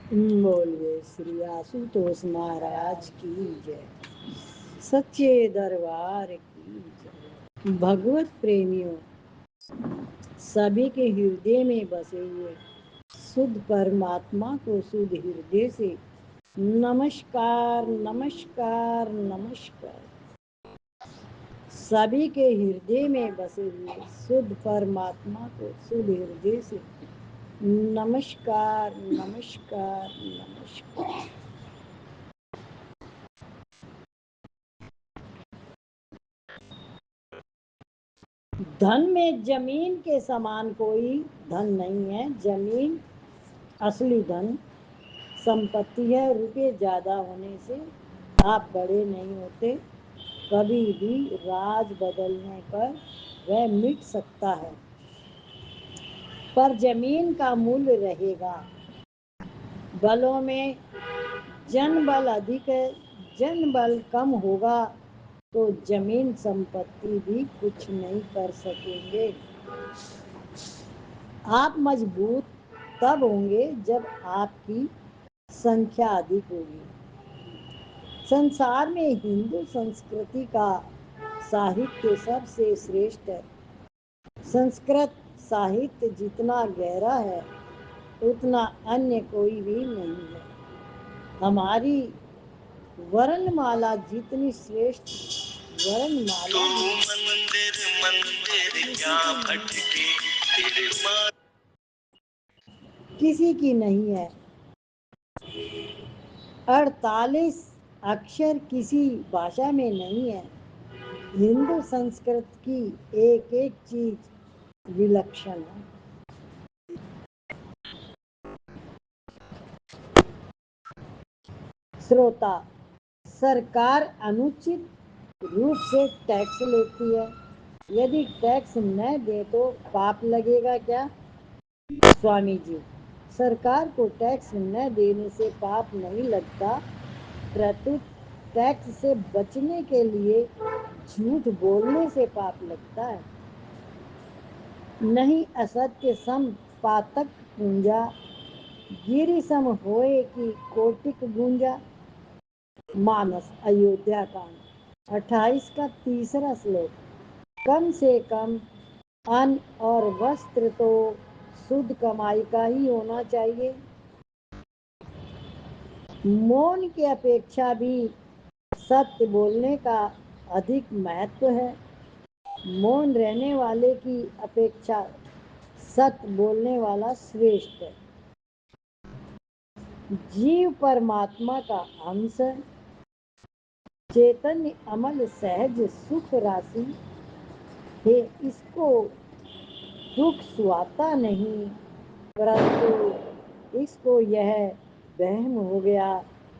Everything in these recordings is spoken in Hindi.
बोलिए श्री आशुतोष महाराज की जय। सच्चे दरबार की जय। भगवत प्रेमियों, सभी के हृदय में बसे हुए शुद्ध परमात्मा को शुद्ध हृदय से नमस्कार नमस्कार नमस्कार। सभी के हृदय में बसे हुए शुद्ध परमात्मा को शुद्ध हृदय से नमस्कार नमस्कार नमस्कार। धन में जमीन के समान कोई धन नहीं है। जमीन असली धन संपत्ति है। रुपये ज्यादा होने से आप बड़े नहीं होते। कभी भी राज बदलने पर वह मिट सकता है, पर जमीन का मूल्य रहेगा। बलों में जन बल अधिक है, जन बल कम होगा तो जमीन संपत्ति भी कुछ नहीं कर सकेंगे। आप मजबूत तब होंगे जब आपकी संख्या अधिक होगी। संसार में हिंदू संस्कृति का साहित्य सबसे श्रेष्ठ है। संस्कृत साहित्य जितना गहरा है उतना अन्य कोई भी नहीं है। हमारी वर्णमाला जितनी श्रेष्ठ वर्णमाला मंदिर मंदिर क्या भटके किसी की नहीं है। 48 अक्षर किसी भाषा में नहीं है। हिंदू संस्कृत की एक एक चीज विलक्षण है। श्रोता, सरकार अनुचित रूप से टैक्स लेती है। यदि टैक्स न दे तो पाप लगेगा क्या? स्वामी जी, सरकार को टैक्स न देने से पाप नहीं लगता, प्रत्युत टैक्स से बचने के लिए झूठ बोलने से पाप लगता है। नहीं असत्य सम पातक पूंजा, गिरि सम होए की कोटिक गूंजा। मानस अयोध्या कांड 28 का तीसरा श्लोक। कम से कम अन्न और वस्त्र तो शुद्ध कमाई का ही होना चाहिए। मौन की अपेक्षा भी सत्य बोलने का अधिक महत्व है। मौन रहने वाले की अपेक्षा सत्य बोलने वाला श्रेष्ठ है। जीव परमात्मा का अंश है। चैतन्य अमल सहज सुख राशि है। इसको दुख सुहाता नहीं, परंतु इसको यह वहम हो गया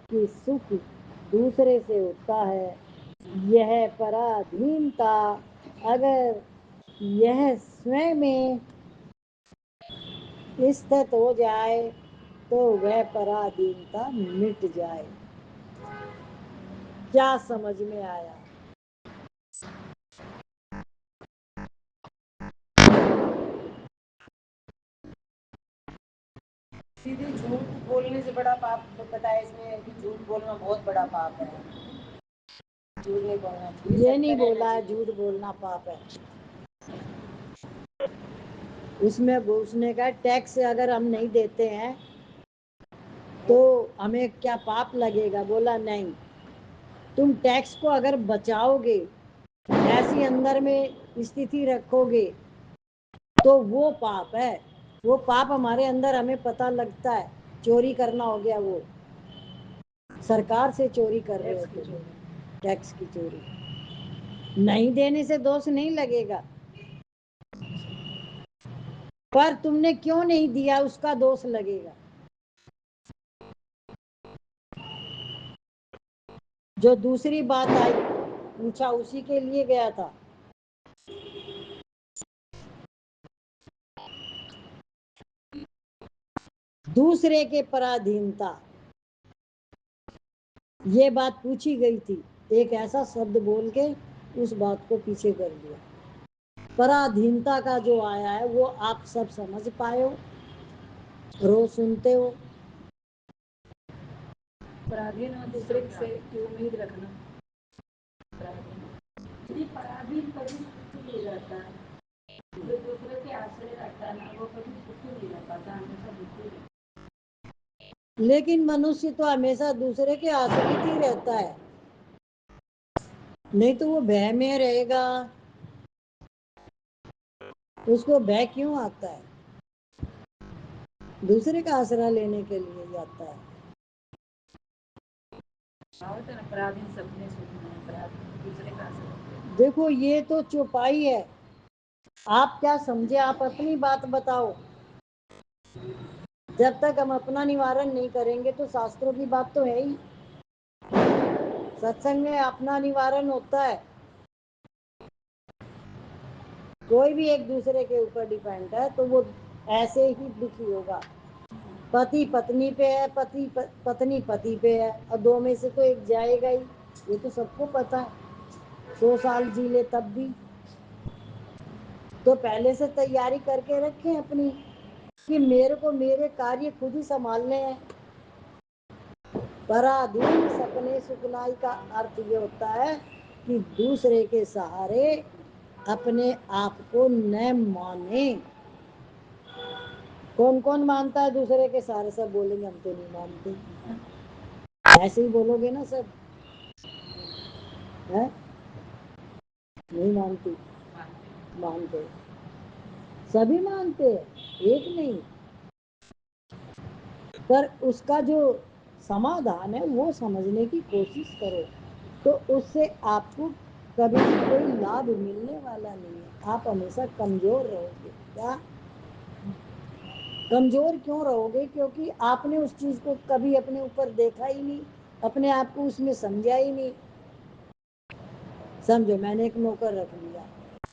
कि सुख दूसरे से होता है। यह पराधीनता अगर यह स्वयं में स्थित हो जाए तो वह पराधीनता मिट जाए। क्या समझ में आया? सीधे झूठ बोलने से बड़ा पाप बताया इसमें कि झूठ बोलना बहुत बड़ा पाप है। झूठ नहीं बोलना चाहिए। ये नहीं बोला है झूठ बोलना पाप है। उसमें उसने कहा टैक्स अगर हम नहीं देते हैं तो हमें क्या पाप लगेगा? बोला नहीं, तुम टैक्स को अगर बचाओगे, ऐसी अंदर में स्थिति रखोगे तो वो पाप है। वो पाप हमारे अंदर हमें पता लगता है। चोरी करना हो गया, वो सरकार से चोरी कर रहे हो तुम, टैक्स की चोरी। नहीं देने से दोष नहीं लगेगा, पर तुमने क्यों नहीं दिया उसका दोष लगेगा। जो दूसरी बात आई पूछा उसी के लिए गया था। दूसरे के पराधीनता, ये बात पूछी गई थी। एक ऐसा शब्द बोल के उस बात को पीछे कर दिया। पराधीनता का जो आया है वो आप सब समझ पाए हो, रोज सुनते हो। पराधीन और दूसरे से की उम्मीद रखना। पराधीन कभी सुखी नहीं रहता है, जो दूसरे के आश्रय रखता है ना, वो कभी सुखी नहीं रह पाता, हमेशा दुखी रहता है। लेकिन मनुष्य तो हमेशा दूसरे के आश्रित ही रहता है, नहीं तो वो भय में रहेगा। उसको भय क्यों आता है? दूसरे का आसरा लेने के लिए जाता है। पराधीन सपने सुनना है, पराधीन दूसरे का आश्रय। देखो ये तो चौपाई है, आप क्या समझे, आप अपनी बात बताओ। जब तक हम अपना निवारण नहीं करेंगे तो शास्त्रों की बात तो है ही। सत्संग में अपना निवारण होता है। कोई भी एक दूसरे के ऊपर डिपेंड है तो वो ऐसे ही दुखी होगा। पति पत्नी पे है, पत्नी पति पे है, और दो में से तो एक जाएगा ही, ये तो सबको पता है। 100 साल जी ले तब भी। तो पहले से तैयारी करके रखें अपनी, कि मेरे को मेरे कार्य खुद ही संभालने हैं। पराधीन सपने सुखनाई का अर्थ ये होता है कि दूसरे के सहारे अपने आप को न माने। कौन कौन मानता है दूसरे के सहारे? सब बोलेंगे हम तो नहीं मानते। ऐसे ही बोलोगे ना सब, है? नहीं मानती? मानते, सभी मानते हैं, एक नहीं। पर उसका जो समाधान है वो समझने की कोशिश करो, तो उससे आपको कभी कोई लाभ मिलने वाला नहीं है। आप हमेशा कमजोर रहोगे। क्या कमजोर क्यों रहोगे? क्योंकि आपने उस चीज को कभी अपने ऊपर देखा ही नहीं, अपने आप को उसमें समझा ही नहीं। समझो, मैंने एक नौकर रख लिया,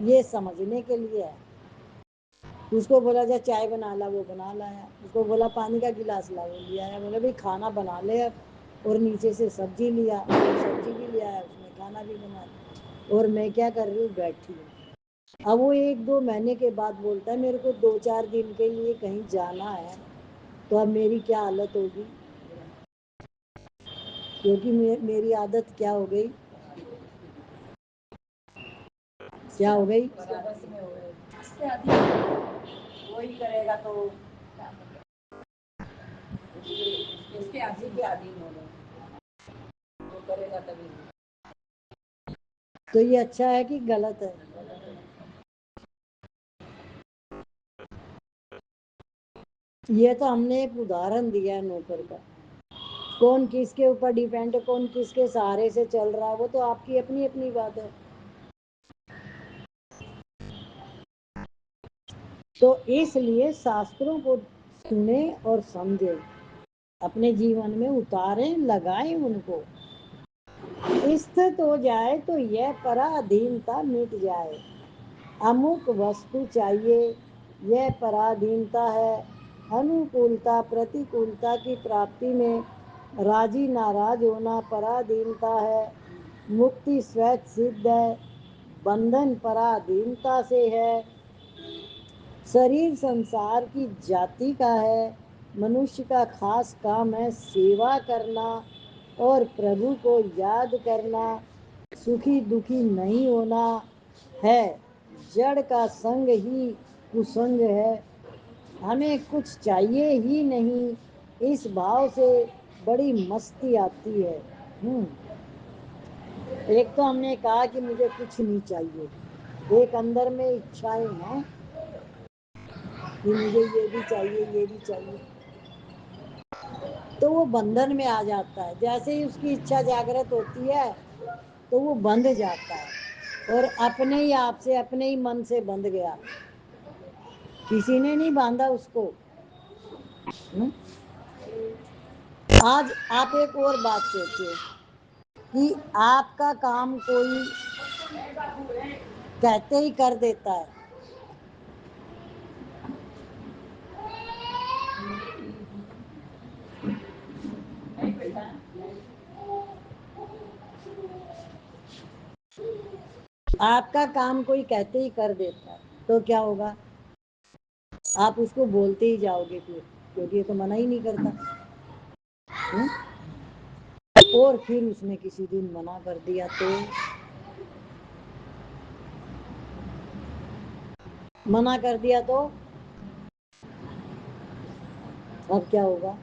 ये समझने के लिए है। उसको बोला जा चाय बना ला, वो बना लाया। उसको बोला पानी का गिलास ला, वो लिया आया। बोले भाई खाना बना ले अब, और नीचे से सब्जी लिया, और सब्जी भी लिया है, उसमें खाना भी बना लिया। और मैं क्या कर रही हूँ? बैठी हूँ। अब वो 1-2 महीने के बाद बोलता है मेरे को 2-4 दिन के लिए कहीं जाना है। तो अब मेरी क्या हालत होगी? क्योंकि मेरी आदत क्या हो गई? क्या हो गई? बस में हो गए, इसके आदि वही करेगा तो इसके आदि के आदि हो गए, वो करेगा तभी। तो ये अच्छा है कि गलत है? ये तो हमने एक उदाहरण दिया है नौकर का। कौन किसके ऊपर डिपेंड, कौन किसके सहारे से चल रहा है, वो तो आपकी अपनी अपनी बात है। तो इसलिए शास्त्रों को सुने और समझे, अपने जीवन में उतारें, लगाएं उनको। स्थित हो जाए तो यह पराधीनता मिट जाए। अमुक वस्तु चाहिए, यह पराधीनता है। अनुकूलता प्रतिकूलता की प्राप्ति में राजी नाराज होना पराधीनता है। मुक्ति स्वैत सिद्ध है, बंधन पराधीनता से है। शरीर संसार की जाति का है, मनुष्य का खास काम है सेवा करना और प्रभु को याद करना। सुखी दुखी नहीं होना है, जड़ का संग ही कुसंग है। हमें कुछ चाहिए ही नहीं, इस भाव से बड़ी मस्ती आती है। एक तो हमने कहा कि मुझे कुछ नहीं चाहिए, एक अंदर में इच्छाएं हैं कि मुझे ये भी चाहिए, ये भी चाहिए। तो वो बंधन में आ जाता है। जैसे ही उसकी इच्छा जागृत होती है तो वो बंध जाता है, और अपने ही आप से, अपने ही मन से बंध गया, किसी ने नहीं बांधा उसको। आज आप एक और बात सोचिए कि आपका काम कोई कहते ही कर देता है। आपका काम कोई कहते ही कर देता है तो क्या होगा? आप उसको बोलते ही जाओगे फिर, क्योंकि ये तो मना ही नहीं करता। और फिर उसने किसी दिन मना कर दिया तो मना कर दिया तो अब क्या होगा?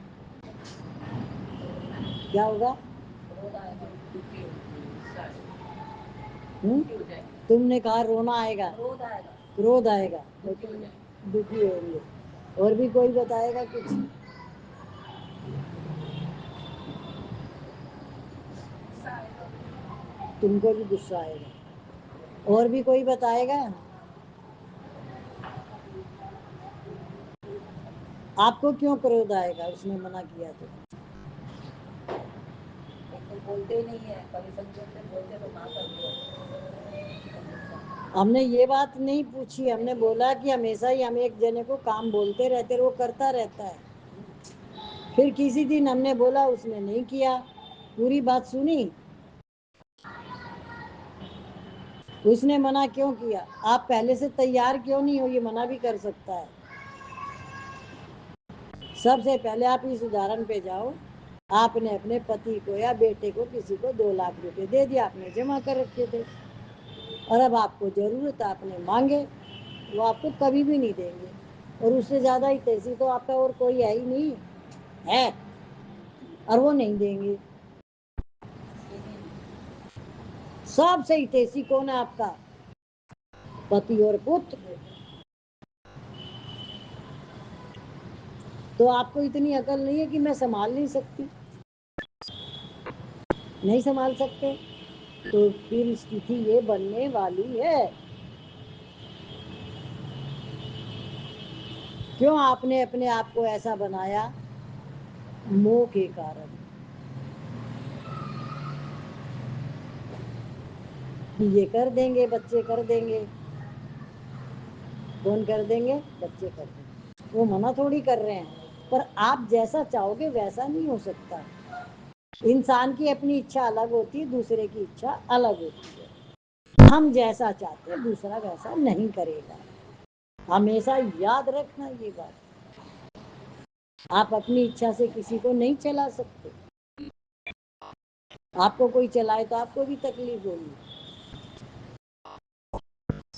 क्या होगा? तुमने कहा रोना आएगा, क्रोध आएगा, तो तुम दुखी होंगे। और भी कोई बताएगा कुछ? तुमको भी गुस्सा आएगा। और भी कोई बताएगा? आपको क्यों क्रोध आएगा उसने मना किया तो? बोलते ही नहीं है, कभी समझते बोलते तो ना कर दिया। हमने ये बात नहीं पूछी, हमने बोला कि हमेशा ही हम एक जने को काम बोलते रहते, वो करता रहता है। फिर किसी दिन हमने बोला, उसने नहीं किया। पूरी बात सुनी, उसने मना क्यों किया? आप पहले से तैयार क्यों नहीं हो? ये मना भी कर सकता है। सबसे पहले आप इस उदाहरण पे जाओ। आपने अपने पति को या बेटे को, किसी को 2 लाख रुपए दे दिया, आपने जमा कर रखे थे, और अब आपको जरूरत, आपने मांगे, वो आपको कभी भी नहीं देंगे। और उससे ज्यादा हितैषी तो आपका और कोई है ही नहीं है, और वो नहीं देंगे। सबसे हितैषी कौन है आपका? पति और पुत्र। तो आपको इतनी अकल नहीं है कि मैं संभाल नहीं सकती? नहीं संभाल सकते तो फिर स्थिति ये बनने वाली है। क्यों आपने अपने आप को ऐसा बनाया? मोह के कारण। ये कर देंगे, बच्चे कर देंगे। कौन कर देंगे? बच्चे कर देंगे। वो मना थोड़ी कर रहे हैं, पर आप जैसा चाहोगे वैसा नहीं हो सकता। इंसान की अपनी इच्छा अलग होती है, दूसरे की इच्छा अलग होती है। हम जैसा चाहते हैं दूसरा वैसा नहीं करेगा। हमेशा याद रखना ये बात। आप अपनी इच्छा से किसी को नहीं चला सकते। आपको कोई चलाए तो आपको भी तकलीफ होगी।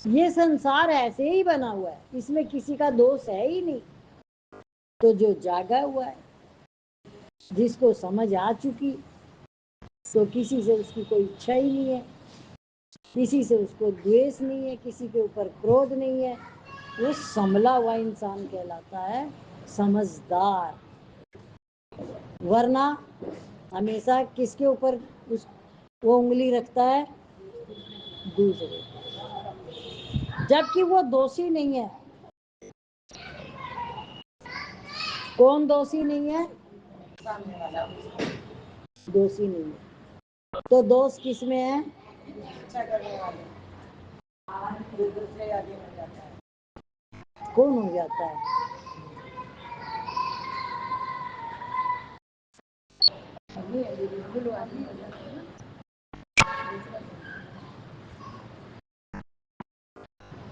ये संसार ऐसे ही बना हुआ है, इसमें किसी का दोष है ही नहीं। तो जो जागा हुआ है, जिसको समझ आ चुकी, तो किसी से उसकी कोई इच्छा ही नहीं है, किसी से उसको द्वेष नहीं है, किसी के ऊपर क्रोध नहीं है। वो संभला हुआ इंसान कहलाता है, समझदार। वरना हमेशा किसके ऊपर वो उंगली रखता है? दूसरे, जबकि वो दोषी नहीं है। कौन दोषी नहीं है? सामने वाला दोषी नहीं है। तो दोष किस में है? इच्छा करने वाले। जो दूसरे आगे हो जाता है। कौन हो जाता है?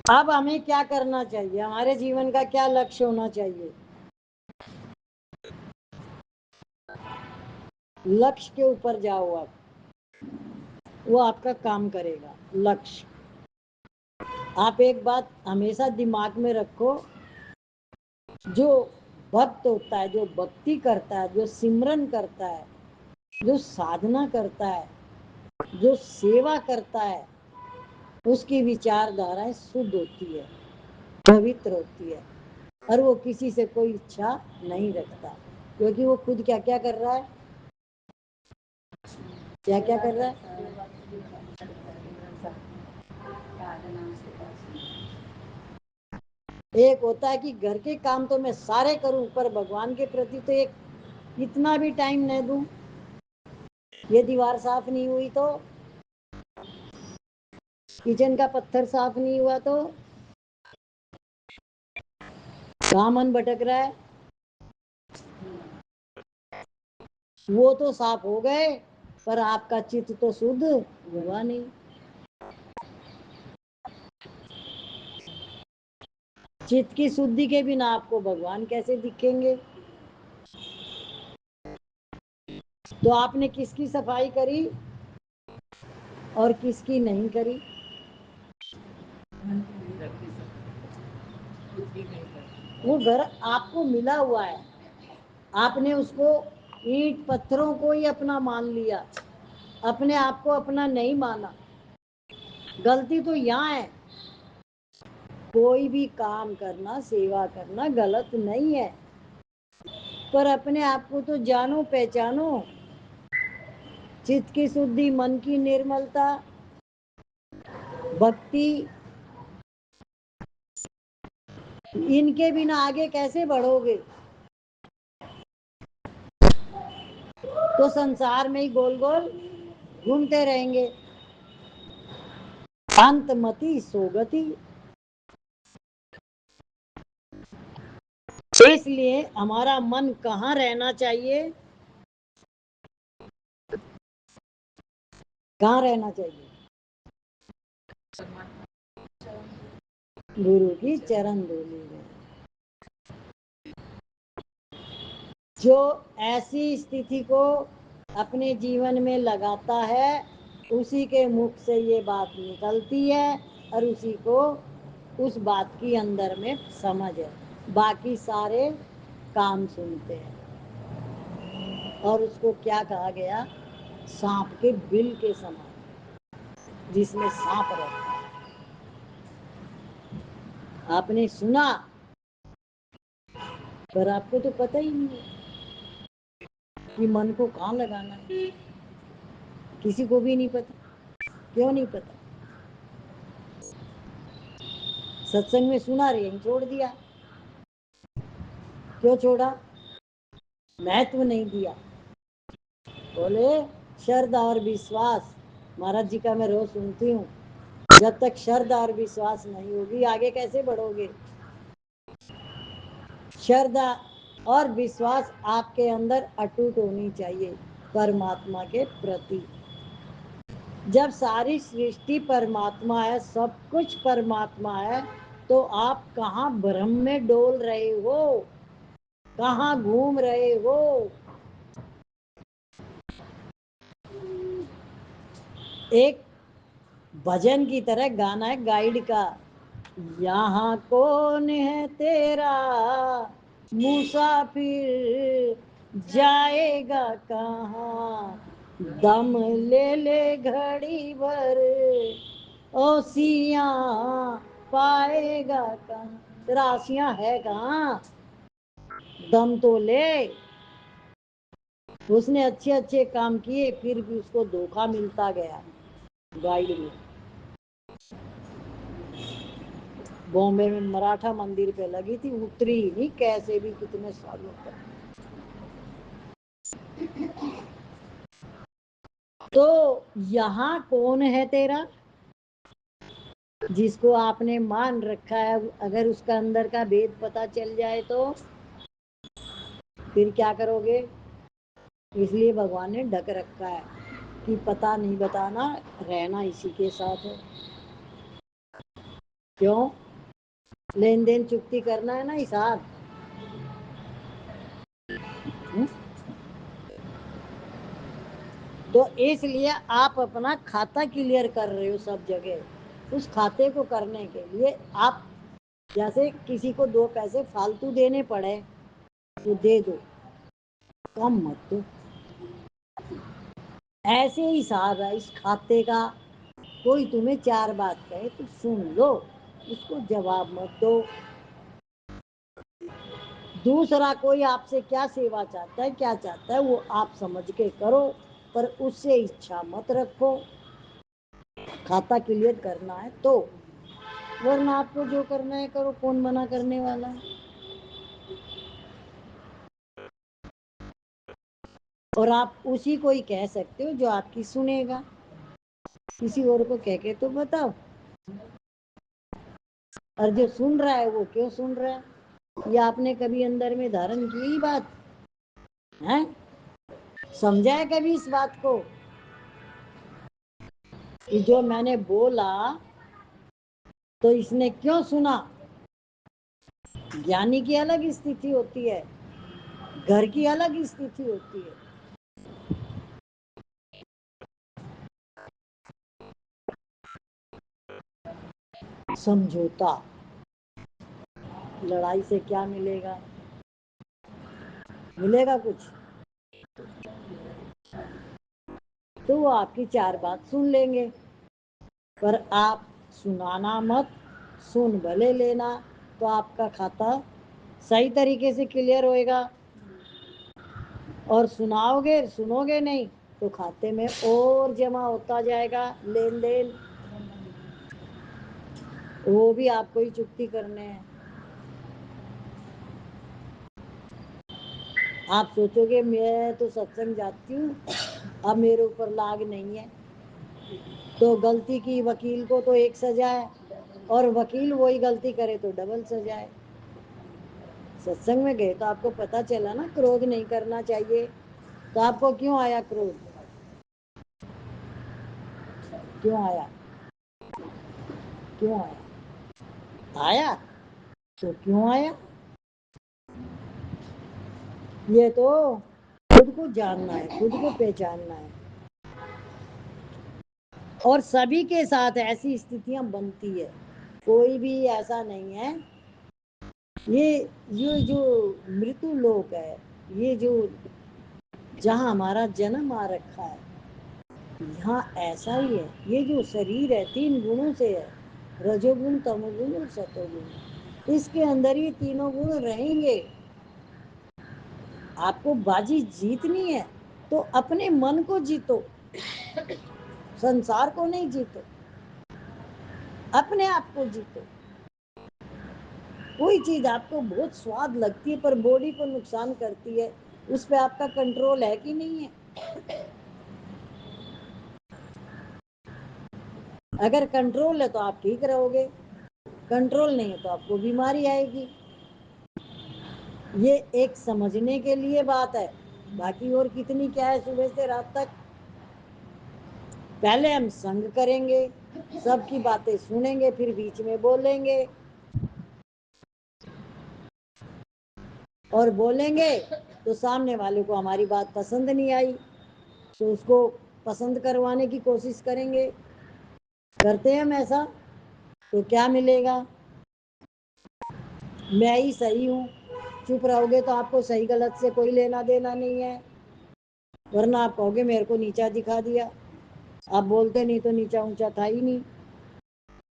अब हमें क्या करना चाहिए? हमारे जीवन का क्या लक्ष्य होना चाहिए? लक्ष्य के ऊपर जाओ आप, वो आपका काम करेगा। लक्ष्य। आप एक बात हमेशा दिमाग में रखो, जो भक्त होता है, जो भक्ति करता है, जो सिमरन करता है, जो साधना करता है, जो सेवा करता है, उसकी विचारधाराएं शुद्ध होती है, पवित्र होती है, और वो किसी से कोई इच्छा नहीं रखता। क्योंकि वो खुद क्या क्या कर रहा है? क्या क्या कर रहा है? एक होता है कि घर के काम तो मैं सारे करूं, पर भगवान के प्रति तो एक इतना भी टाइम नहीं दूं। ये दीवार साफ नहीं हुई तो, किचन का पत्थर साफ नहीं हुआ तो, कहाँ मन भटक रहा है? वो तो साफ हो गए, पर आपका चित्त तो शुद्ध हुआ नहीं। चित्त की शुद्धि के बिना आपको भगवान कैसे दिखेंगे? तो आपने किसकी सफाई करी और किसकी नहीं करी? वो घर आपको मिला हुआ है, आपने उसको ईंट पत्थरों को ही अपना मान लिया, अपने आप को अपना नहीं माना। गलती तो यहाँ है। कोई भी काम करना, सेवा करना गलत नहीं है, पर अपने आप को तो जानो पहचानो। चित्त की शुद्धि, मन की निर्मलता, भक्ति, इनके बिना आगे कैसे बढ़ोगे? तो संसार में ही गोल गोल घूमते रहेंगे। अंतमति सोगति। इसलिए हमारा मन कहाँ रहना चाहिए? कहाँ रहना चाहिए? गुरु की चरण धूलि में। जो ऐसी स्थिति को अपने जीवन में लगाता है, उसी के मुख से ये बात निकलती है और उसी को उस बात की अंदर में समझ है। बाकी सारे काम सुनते हैं। और उसको क्या कहा गया? सांप के बिल के समान, जिसमें सांप रहता है। आपने सुना, पर आपको तो पता ही नहीं है कि मन को कहाँ लगाना है। किसी को भी नहीं पता। क्यों नहीं पता? सत्संग में सुना, रही छोड़ दिया। क्यों छोड़ा? महत्व नहीं दिया। बोले श्रद्धा और विश्वास। महाराज जी का मैं रोज सुनती हूँ, जब तक श्रद्धा और विश्वास नहीं होगी आगे कैसे बढ़ोगे? श्रद्धा और विश्वास आपके अंदर अटूट होनी चाहिए परमात्मा के प्रति। जब सारी सृष्टि परमात्मा है, सब कुछ परमात्मा है, तो आप कहाँ भ्रम में डोल रहे हो? कहाँ घूम रहे हो? एक भजन की तरह गाना है गाइड का, यहाँ कौन है तेरा मुसाफिर, जाएगा कहाँ, दम ले ले घड़ी भर, ओसियाँ पाएगा कहाँ। तेरा आसियाँ है कहाँ? दम तो ले। उसने अच्छे अच्छे काम किए, फिर भी उसको धोखा मिलता गया गाइड में। बॉम्बे में मराठा मंदिर पे लगी थी, उतरी नहीं कैसे भी, कितने सालों तक। तो यहाँ कौन है तेरा, जिसको आपने मान रखा है? अगर उसका अंदर का भेद पता चल जाए तो फिर क्या करोगे? इसलिए भगवान ने ढक रखा है कि पता नहीं बताना, रहना इसी के साथ है। क्यों? लेन देन चुकती करना है ना, हिसाब। तो इसलिए आप अपना खाता क्लियर कर रहे हो सब जगह। उस खाते को करने के लिए आप, जैसे किसी को 2 पैसे फालतू देने पड़े तो दे दो, कम मत दो। ऐसे ही हिसाब है इस खाते का। कोई तुम्हें 4 बात कहे तो सुन लो, उसको जवाब मत दो। दूसरा कोई आपसे क्या सेवा चाहता है, क्या चाहता है, वो आप समझ के करो, पर उससे इच्छा मत रखो। खाता क्लियर करना है तो, वरना आपको जो करना है करो, कौन मना करने वाला है? और आप उसी को ही कह सकते हो जो आपकी सुनेगा। किसी और को कह के तो बताओ। और जो सुन रहा है वो क्यों सुन रहा है? ये आपने कभी अंदर में धारण की बात है? समझा है कभी इस बात को कि जो मैंने बोला तो इसने क्यों सुना? ज्ञानी की अलग स्थिति होती है, घर की अलग स्थिति होती है। समझौता। लड़ाई से क्या मिलेगा? मिलेगा कुछ? तो वो आपकी 4 बात सुन लेंगे, पर आप सुनाना मत, सुन भले लेना, तो आपका खाता सही तरीके से क्लियर होएगा। और सुनाओगे, सुनोगे नहीं, तो खाते में और जमा होता जाएगा लेन देन, वो भी आपको ही चुकती करने हैं। आप सोचोगे मैं तो सत्संग जाती हूँ, अब मेरे ऊपर लाग नहीं है, तो गलती की वकील को तो एक सजा है, और वकील वही गलती करे तो डबल सजा है। सत्संग में गए तो आपको पता चला ना क्रोध नहीं करना चाहिए, तो आपको क्यों आया क्रोध? क्यों आया? क्यों आया? आया तो क्यों आया? ये तो खुद को जानना है, खुद को पहचानना है। और सभी के साथ ऐसी स्थितियां बनती है, कोई भी ऐसा नहीं है। ये जो मृत्यु लोक है, ये जो जहाँ हमारा जन्म आ रखा है, यहाँ ऐसा ही है। ये जो शरीर है 3 गुणों से है, रजोगुण, तमोगुण और सतोगुण। इसके अंदर ये तीनों गुण रहेंगे। आपको बाजी जीतनी है तो अपने मन को जीतो, संसार को नहीं जीतो, अपने आप को जीतो। कोई चीज आपको बहुत स्वाद लगती है पर बॉडी को नुकसान करती है, उस पर आपका कंट्रोल है कि नहीं है? अगर कंट्रोल है तो आप ठीक रहोगे, कंट्रोल नहीं है तो आपको बीमारी आएगी। ये एक समझने के लिए बात है, बाकी और कितनी क्या है सुबह से रात तक। पहले हम संग करेंगे, सबकी बातें सुनेंगे, फिर बीच में बोलेंगे, और बोलेंगे तो सामने वाले को हमारी बात पसंद नहीं आई तो उसको पसंद करवाने की कोशिश करेंगे। करते हैं हम ऐसा, तो क्या मिलेगा? मैं ही सही हूँ, चुप रहोगे तो आपको सही गलत से कोई लेना देना नहीं है, वरना आप कहोगे मेरे को नीचा दिखा दिया। आप बोलते नहीं तो नीचा ऊंचा था ही नहीं,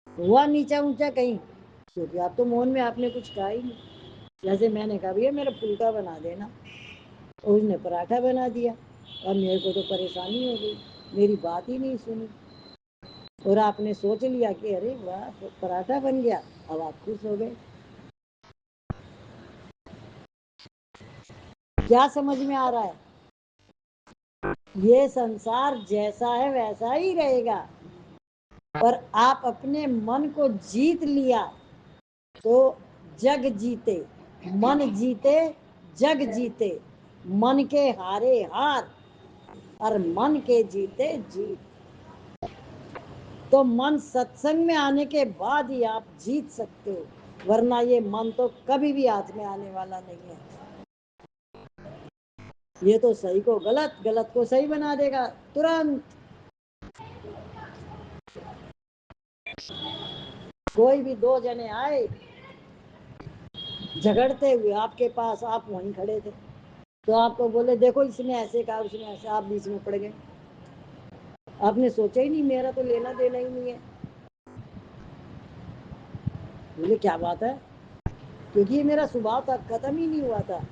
हुआ नीचा ऊंचा कहीं, क्योंकि आप तो मौन में आपने कुछ कहा ही नहीं। जैसे मैंने कहा भैया मेरा फुल्का बना देना, और उसने पराठा बना दिया, और मेरे को तो परेशानी हो गई, मेरी बात ही नहीं सुनी, और आपने सोच लिया कि अरे वाह पराठा बन गया, अब आप खुश हो गए। क्या समझ में आ रहा है? ये संसार जैसा है वैसा ही रहेगा, पर आप अपने मन को जीत लिया तो जग जीते, मन जीते जग जीते, मन के हारे हार, और मन के जीते जीत। तो मन सत्संग में आने के बाद ही आप जीत सकते हो, वरना ये मन तो कभी भी हाथ में आने वाला नहीं है। ये तो सही को गलत, गलत को सही बना देगा तुरंत। कोई भी 2 जने आए झगड़ते हुए आपके पास, आप वहीं खड़े थे, तो आपको बोले देखो इसने ऐसे कहा उसने ऐसे, आप बीच में पड़ गए। आपने सोचा ही नहीं मेरा तो लेना देना ही नहीं है। बोले क्या बात है? क्योंकि ये मेरा स्वभाव था, खत्म ही नहीं हुआ था।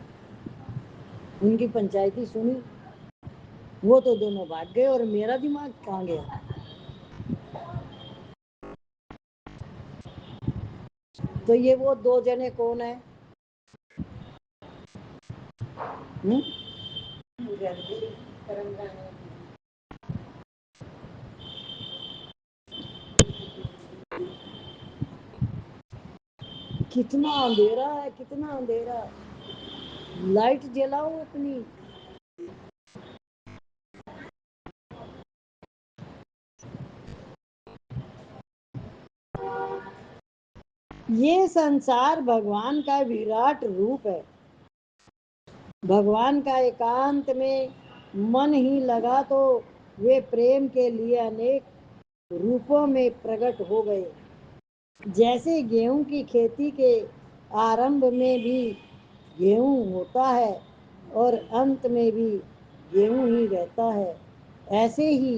उनकी पंचायती सुनी, वो तो दोनों भाग गए, और मेरा दिमाग कहाँ गया? तो ये वो 2 जने कौन है? हुँ? कितना अंधेरा है, कितना अंधेरा, लाइट जलाओ अपनी। ये संसार भगवान का विराट रूप है। भगवान का एकांत में मन ही लगा तो वे प्रेम के लिए अनेक रूपों में प्रकट हो गए। जैसे गेहूं की खेती के आरंभ में भी गेहूं होता है और अंत में भी गेहूं ही रहता है, ऐसे ही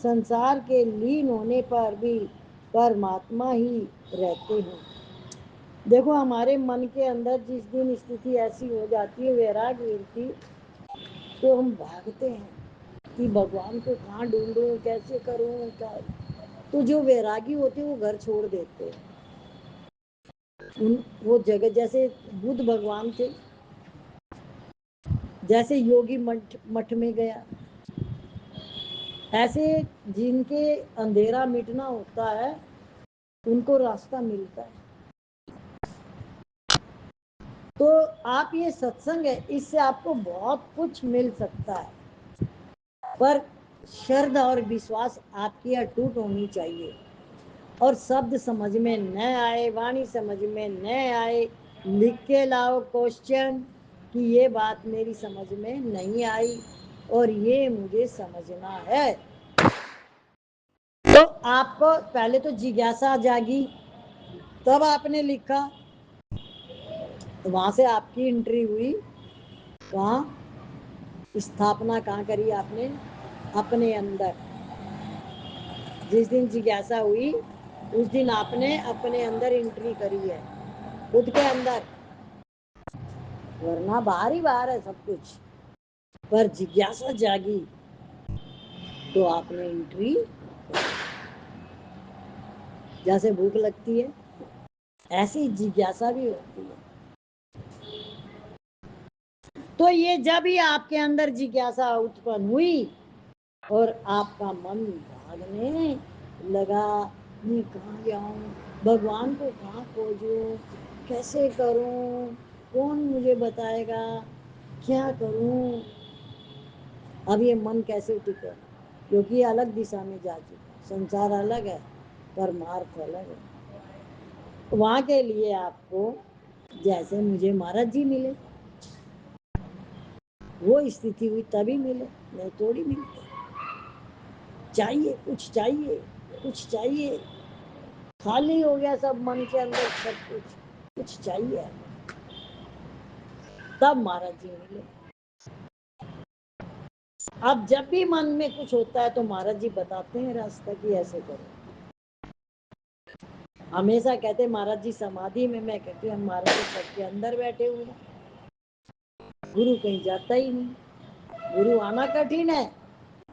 संसार के लीन होने पर भी परमात्मा ही रहते हैं। देखो, हमारे मन के अंदर जिस दिन स्थिति ऐसी हो जाती है, वैराग्य मिलती, तो हम भागते हैं कि भगवान को कहाँ ढूंढूं, कैसे करूं, क्या। तो जो वैरागी होते हैं वो घर छोड़ देते हैं। वो जगह, जैसे बुद्ध भगवान थे, जैसे योगी मठ मठ में गया, ऐसे जिनके अंधेरा मिटना होता है उनको रास्ता मिलता है। तो आप ये सत्संग है, इससे आपको बहुत कुछ मिल सकता है, पर श्रद्धा और विश्वास आपकी अटूट होनी चाहिए। और शब्द समझ में न आए, वाणी समझ में न आए, लिख के लाओ क्वेश्चन कि ये बात मेरी समझ में नहीं आई और ये मुझे समझना है। तो आपको पहले तो जिज्ञासा जागी, तब आपने लिखा, तो वहां से आपकी एंट्री हुई। कहाँ स्थापना कहाँ करी आपने? अपने अंदर। जिस दिन जिज्ञासा हुई उस दिन आपने अपने अंदर एंट्री करी है, खुद के अंदर, वरना बाहर ही बाहर है सब कुछ। पर जिज्ञासा जागी तो आपने एंट्री। जैसे भूख लगती है ऐसी जिज्ञासा भी होती है। तो ये जब ही आपके अंदर जिज्ञासा उत्पन्न हुई और आपका मन भागने लगा, मैं कहाँ जाऊं, भगवान को कहाँ खोजूं, कैसे करूं, कौन मुझे बताएगा, क्या करूं। अब ये मन कैसे टिके, क्योंकि ये अलग दिशा में जा चुका, संसार अलग है, परमार्थ अलग है। वहां के लिए आपको, जैसे मुझे महाराज जी मिले, वो स्थिति हुई तभी मिले, नहीं थोड़ी मिलते। चाहिए कुछ, चाहिए कुछ, चाहिए, खाली हो गया सब मन के अंदर, सब कुछ कुछ चाहिए, तब महाराज जी मिले। अब जब भी मन में कुछ होता है तो महाराज जी बताते हैं रास्ता कि ऐसे करो। हमेशा कहते महाराज जी समाधि में, मैं कहती हूँ महाराज जी सबके अंदर बैठे हुए हैं, गुरु कहीं जाता ही नहीं। गुरु आना कठिन है,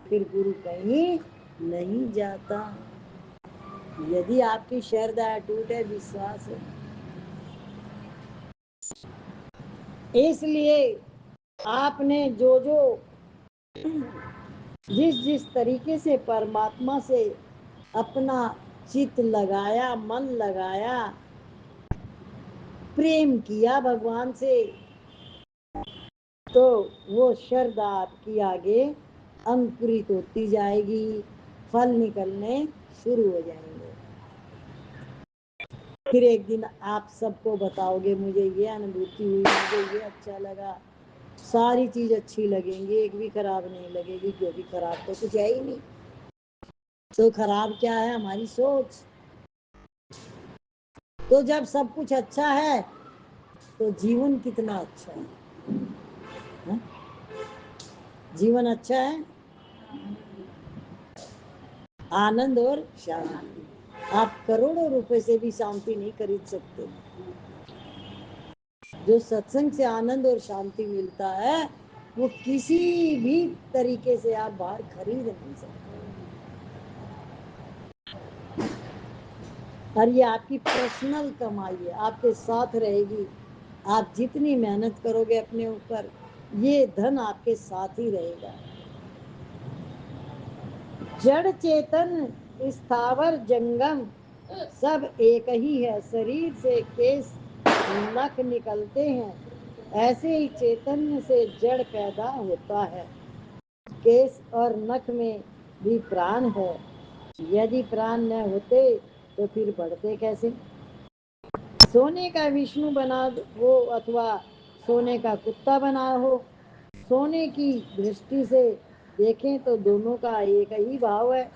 फिर गुरु कहीं नहीं जाता। यदि आपकी श्रद्धा अटूट है, विश्वास है, इसलिए आपने जो जो जिस जिस तरीके से परमात्मा से अपना चित्त लगाया, मन लगाया, प्रेम किया भगवान से, तो वो श्रद्धा आपकी आगे अंकुरित होती जाएगी, फल निकलने शुरू हो जाएंगे। फिर एक दिन आप सबको बताओगे मुझे ये अनुभूति हुई, मुझे ये अच्छा लगा। सारी चीज अच्छी लगेंगी, एक भी खराब नहीं लगेगी, क्योंकि खराब तो कुछ है ही नहीं। तो खराब क्या है? हमारी सोच। तो जब सब कुछ अच्छा है तो जीवन कितना अच्छा है? जीवन अच्छा है, आनंद और शांति। आप करोड़ों रुपए से भी शांति नहीं खरीद सकते। जो सत्संग से आनंद और शांति मिलता है वो किसी भी तरीके से आप बाहर खरीद नहीं सकते। और ये आपकी पर्सनल कमाई है, आपके साथ रहेगी। आप जितनी मेहनत करोगे अपने ऊपर, ये धन आपके साथ ही रहेगा। जड़ चेतन स्थावर जंगम सब एक ही है, शरीर से केस नख निकलते हैं, ऐसे ही चैतन्य से जड़ पैदा होता है। केस और नख में भी प्राण है, यदि प्राण न होते तो फिर बढ़ते कैसे? सोने का विष्णु बना हो अथवा सोने का कुत्ता बना हो, सोने की दृष्टि से देखें तो दोनों का एक ही भाव है।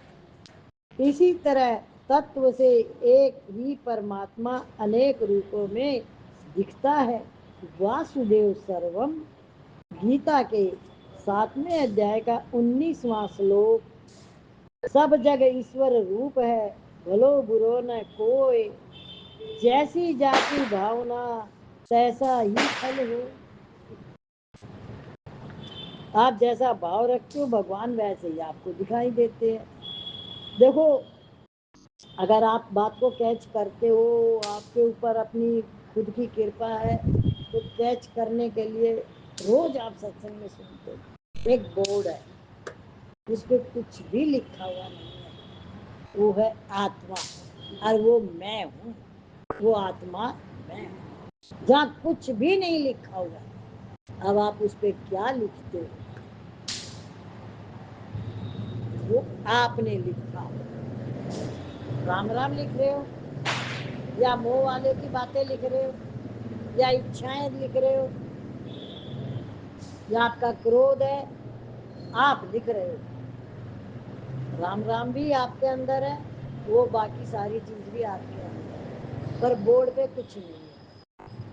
इसी तरह तत्व से एक ही परमात्मा अनेक रूपों में दिखता है। वासुदेव सर्वम गीता के 7वें अध्याय का 19वां श्लोक, सब जग ईश्वर रूप है, भलो बुरो न कोय, जैसी जाति भावना तैसा ही फल हो। आप जैसा भाव रखते हो भगवान वैसे ही आपको दिखाई देते हैं। देखो, अगर आप बात को कैच करते हो, आपके ऊपर अपनी खुद की कृपा है, तो कैच करने के लिए रोज आप सत्संग में सुनते हो। एक बोर्ड है, उस पर कुछ भी लिखा हुआ नहीं है, वो है आत्मा, और वो मैं हूँ, वो आत्मा मैं हूँ। जहाँ कुछ भी नहीं लिखा हुआ, अब आप उस पर क्या लिखते हो? वो आपने लिखा। राम राम लिख रहे हो, या मोह वाले की बातें लिख रहे हो, या इच्छाएं लिख रहे हो, या आपका क्रोध है, आप लिख रहे हो। राम राम भी आपके अंदर है, वो बाकी सारी चीज भी आपके अंदर है, पर बोर्ड पे कुछ नहीं है।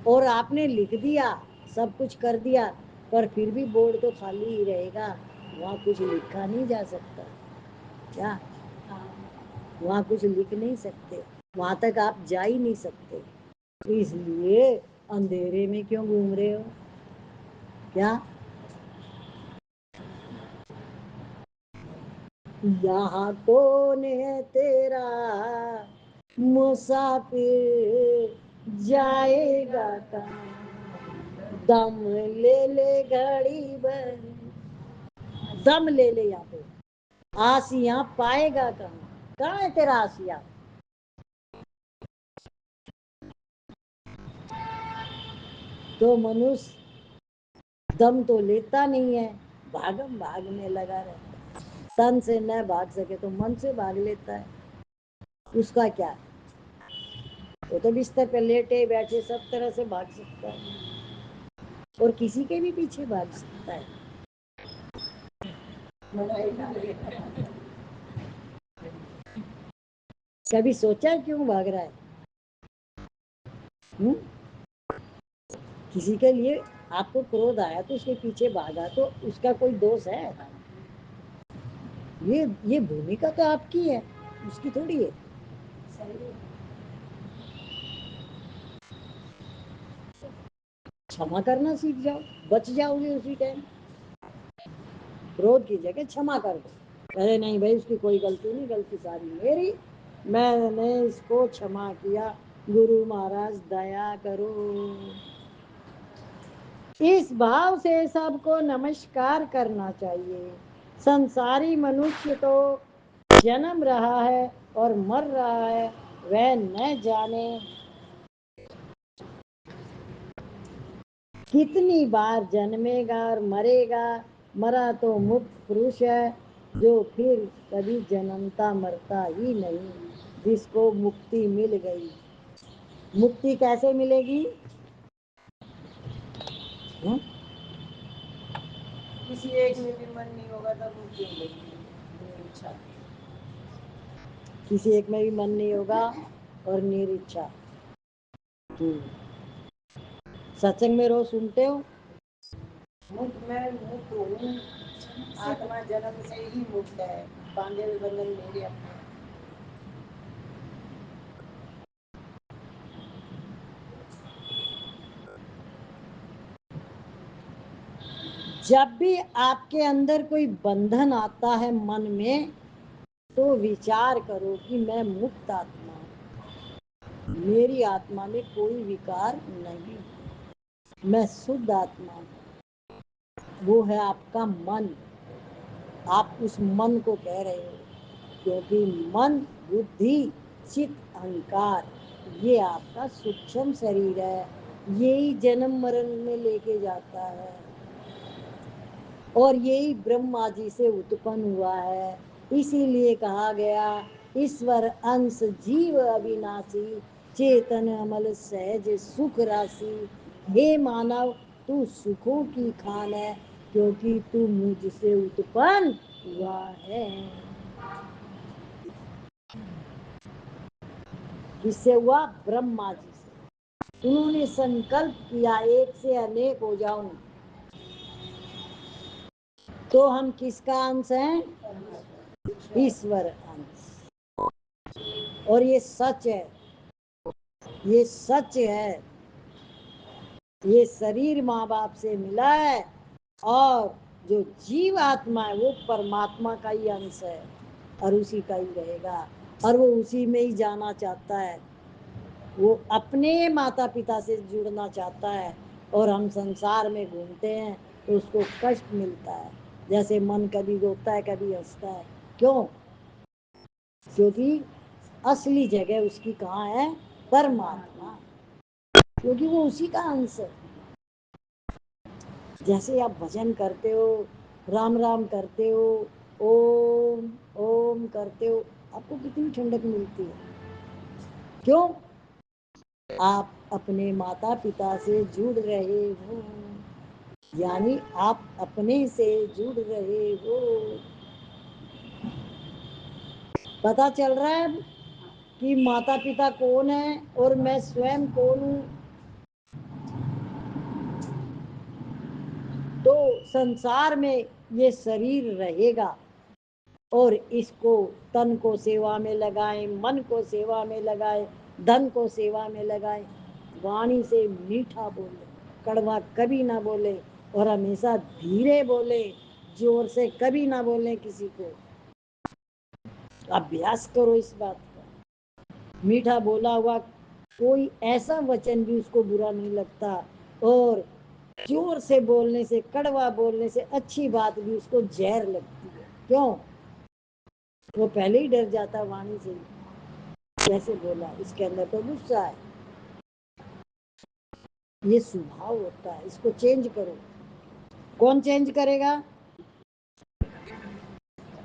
और आपने लिख दिया, सब कुछ कर दिया, पर फिर भी बोर्ड तो खाली ही रहेगा, वहाँ कुछ लिखा नहीं जा सकता। क्या वहाँ कुछ लिख नहीं सकते, वहाँ तक आप जा ही नहीं सकते। इसलिए अंधेरे में क्यों घूम रहे हो? क्या यहाँ कौन है तेरा मुसाफिर, जाएगा कहाँ? दम ले ले घड़ी भर, दम ले ले। यहाँ पे आसिया पाएगा कहाँ? कहाँ है तेरा आसिया? तो मनुष्य दम तो लेता नहीं है, भागम भागने लगा रहता। तन से न भाग सके तो मन से भाग लेता है। उसका क्या? वो तो बिस्तर पे लेटे बैठे सब तरह से भाग सकता है, और किसी के भी पीछे भाग सकता है। कभी सोचा क्यों भाग रहा है? हुँ? किसी के लिए आपको क्रोध आया तो उसके पीछे भागा, तो उसका कोई दोष है? ये भूमिका तो आपकी है, उसकी थोड़ी है। क्षमा करना सीख जाओ, बच जाओगे उसी टाइम। क्रोध की जगह क्षमा कर दो। अरे नहीं भाई, उसकी कोई गलती नहीं, गलती सारी मेरी, मैंने इसको क्षमा किया, गुरु महाराज दया करो। इस भाव से सबको नमस्कार करना चाहिए। संसारी मनुष्य तो जन्म रहा है और मर रहा है, वह न जाने कितनी बार जन्मेगा और मरेगा। मरा तो मुक्त पुरुष है, जो फिर कभी जन्मता मरता ही नहीं, जिसको मुक्ति मिल गई। मुक्ति कैसे मिलेगी? हुँ? किसी एक में भी मन नहीं होगा तब मुक्ति मिलेगी। इच्छा, किसी एक में भी मन नहीं होगा और निरिच्छा। सत्संग में रोज सुनते हो, मैं मुक्त हूँ, आत्मा जन्म से ही मुक्त है, बांधे हुए बंधन मेरे अपने। जब भी आपके अंदर कोई बंधन आता है मन में, तो विचार करो कि मैं मुक्त आत्मा हूँ, मेरी आत्मा में कोई विकार नहीं, मैं शुद्ध आत्मा हूँ। वो है आपका मन, आप उस मन को कह रहे हो, क्योंकि मन, बुद्धि, चित्त, अहंकार, ये आपका सूक्ष्म शरीर है, यही जन्म मरण में लेके जाता है, और यही ब्रह्मा जी से उत्पन्न हुआ है। इसीलिए कहा गया, ईश्वर अंश जीव अविनाशी, चेतन अमल सहज सुख राशि। हे मानव, तू सुखों की खान है, क्योंकि तू मुझसे उत्पन्न हुआ है। किससे हुआ? ब्रह्मा जी से। उन्होंने संकल्प किया एक से अनेक हो जाऊं। तो हम किसका अंश हैं? ईश्वर अंश। और ये सच है, ये सच है। ये शरीर माँ बाप से मिला है और जो जीव आत्मा है वो परमात्मा का ही अंश है और उसी का ही रहेगा और वो उसी में ही जाना चाहता है। वो अपने माता पिता से जुड़ना चाहता है और हम संसार में घूमते हैं तो उसको कष्ट मिलता है। जैसे मन कभी रोता है कभी हंसता है। क्यों? क्योंकि असली जगह उसकी कहाँ है? परमात्मा। क्योंकि वो उसी का अंश है। जैसे आप भजन करते हो, राम राम करते हो, ओम ओम करते हो, आपको कितनी ठंडक मिलती है। क्यों? आप अपने माता पिता से जुड़ रहे हो, यानी आप अपने से जुड़ रहे हो। पता चल रहा है कि माता पिता कौन है और मैं स्वयं कौन हूं। तो संसार में ये शरीर रहेगा और इसको तन को सेवा में लगाएं, मन को सेवा में लगाएं, धन को सेवा में लगाएं। वाणी से मीठा बोले, कड़वा कभी ना बोले और हमेशा धीरे बोले, जोर से कभी ना बोले किसी को। अभ्यास करो इस बात का। मीठा बोला हुआ कोई ऐसा वचन भी उसको बुरा नहीं लगता और जोर से बोलने से, कड़वा बोलने से अच्छी बात भी उसको जहर लगती है। क्यों? वो पहले ही डर जाता वाणी से। कैसे बोला, इसके अंदर तो गुस्सा है। ये स्वभाव होता है, इसको चेंज करो। कौन चेंज करेगा?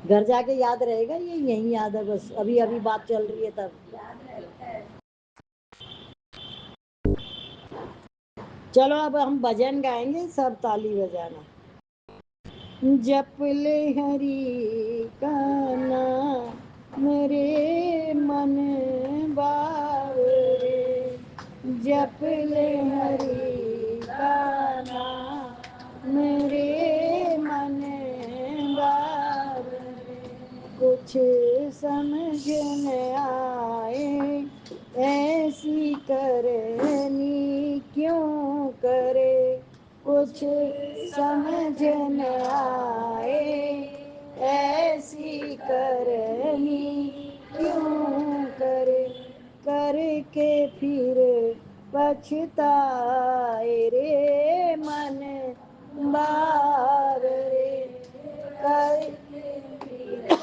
घर जाके याद रहेगा, ये यही याद है, बस अभी अभी बात चल रही है तब याद रहता है। चलो अब हम भजन गाएंगे, सब ताली बजाना। जप ले हरि का नाम रे मन बावरे, जप ले हरि का नाम रे मन बावरे। कुछ समझ न आए ऐसी करनी क्यों करे, कुछ समझ न आए ऐसी करनी क्यों करे, करके फिर पछताए रे मन बावरे, करके फिर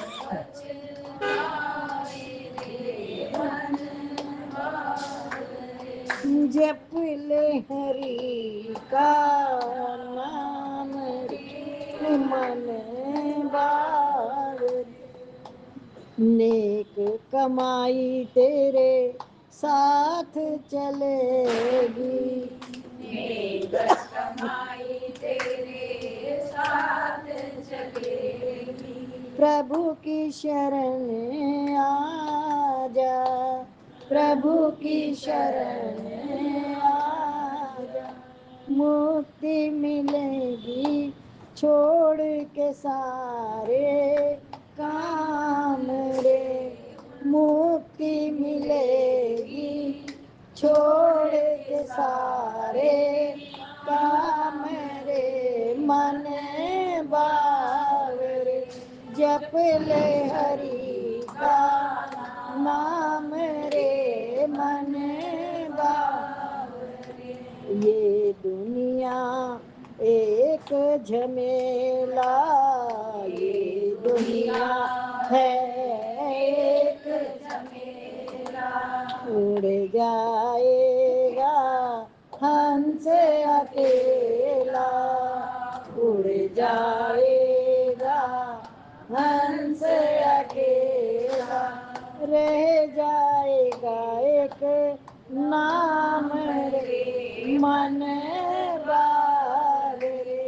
जप ले हरि का नाम रे मन बावरे। नेक कमाई तेरे साथ चलेगी, नेक कमाई तेरे साथ चलेगी, प्रभु की शरण आ जा, प्रभु की शरण आ जा। मुक्ति मिलेगी छोड़ के सारे काम रे, मुक्ति मिलेगी छोड़ के सारे काम रे मन बावरे। जप ले हरि का नाम रे मन बावरे। ये दुनिया एक झमेला, ये दुनिया है एक झमेला, उड़ जाएगा हंस अकेला, उड़ जाएगा हंस अकेला, रह जाएगा एक नाम रे मन बावरे,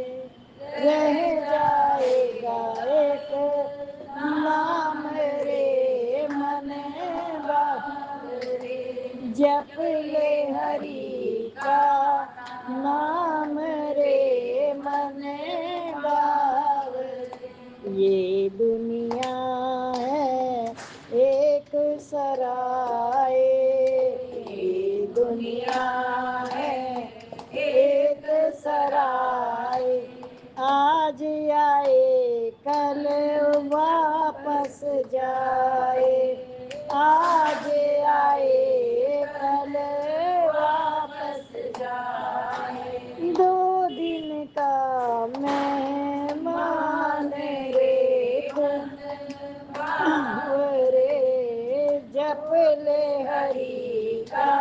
रह जाएगा एक नाम रे मन बावरे। जप ले हरि का नाम रे मन बावरे। ये दुनिया है एक सराय, ये दुनिया है एक सराय। आज आए कल वापस जाए, आज आए कल वापस जाए। दो दिन का मेहमान रे रे, जप ले हरि का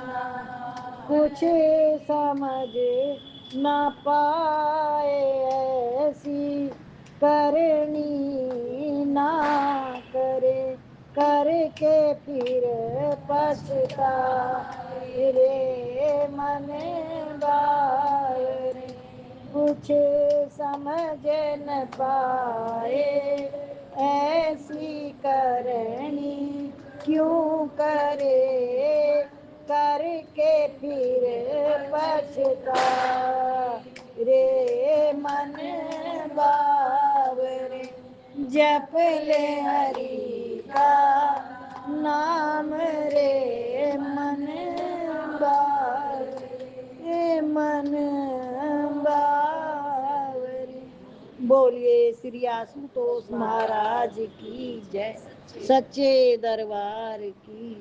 नाम। कुछ समझ ना पाए ऐसी करनी ना करे, करके फिर पछताए रे मन बावरे। कुछ समझ न पाए ऐसी करनी क्यों करे, करके फिर पछता रे मन बावरे। जप ले हरि का नाम रे मन बावरे, मन बावरे। बोलिए श्री आशुतोष महाराज की जय, सच्चे दरबार की।